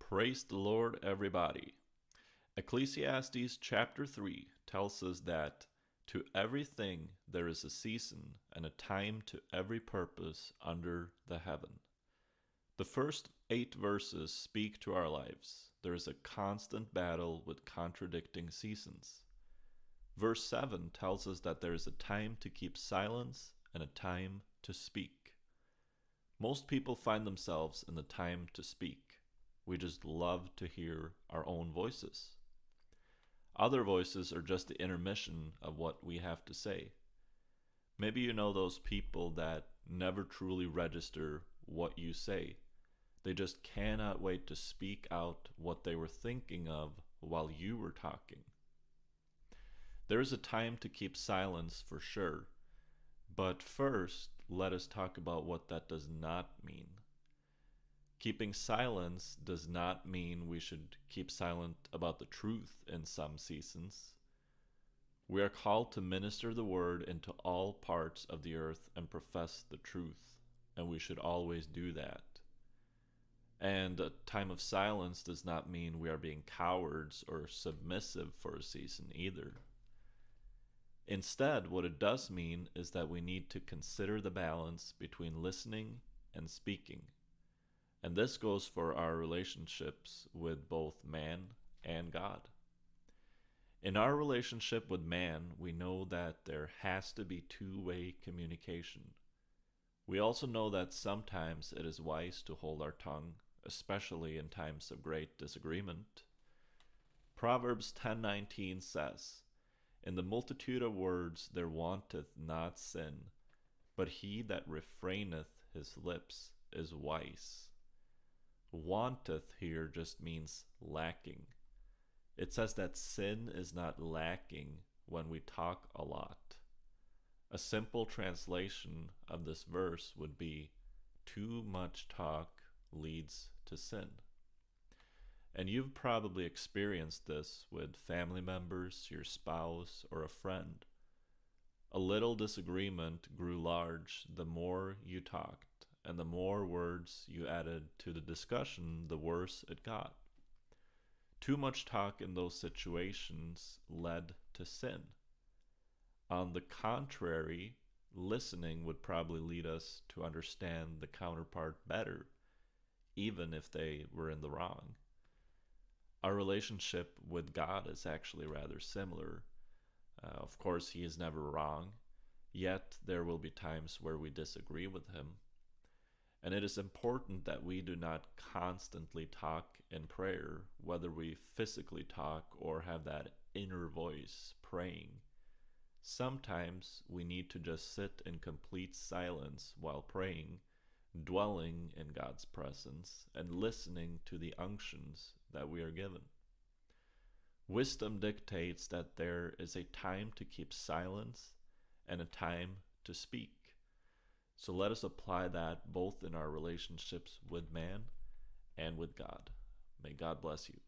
Praise the Lord, everybody. Ecclesiastes chapter 3 tells us that to everything there is a season and a time to every purpose under the heaven. The first 8 verses speak to our lives. There is a constant battle with contradicting seasons. Verse 7 tells us that there is a time to keep silence and a time to speak. Most people find themselves in the time to speak. We just love to hear our own voices. Other voices are just the intermission of what we have to say. Maybe you know those people that never truly register what you say. They just cannot wait to speak out what they were thinking of while you were talking. There is a time to keep silence for sure, but first let us talk about what that does not mean. Keeping silence does not mean we should keep silent about the truth in some seasons. We are called to minister the word into all parts of the earth and profess the truth, and we should always do that. And a time of silence does not mean we are being cowards or submissive for a season either. Instead, what it does mean is that we need to consider the balance between listening and speaking. And this goes for our relationships with both man and God. In our relationship with man, we know that there has to be two-way communication. We also know that sometimes it is wise to hold our tongue, especially in times of great disagreement. Proverbs 10:19 says, "In the multitude of words there wanteth not sin, but he that refraineth his lips is wise." Wanteth here just means lacking. It says that sin is not lacking when we talk a lot. A simple translation of this verse would be, too much talk leads to sin. And you've probably experienced this with family members, your spouse, or a friend. A little disagreement grew large the more you talked, and the more words you added to the discussion, the worse it got. Too much talk in those situations led to sin. On the contrary, listening would probably lead us to understand the counterpart better, even if they were in the wrong. Our relationship with God is actually rather similar. Of course, He is never wrong, yet there will be times where we disagree with Him. And it is important that we do not constantly talk in prayer, whether we physically talk or have that inner voice praying. Sometimes we need to just sit in complete silence while praying, dwelling in God's presence, and listening to the unctions that we are given. Wisdom dictates that there is a time to keep silence and a time to speak. So let us apply that both in our relationships with man and with God. May God bless you.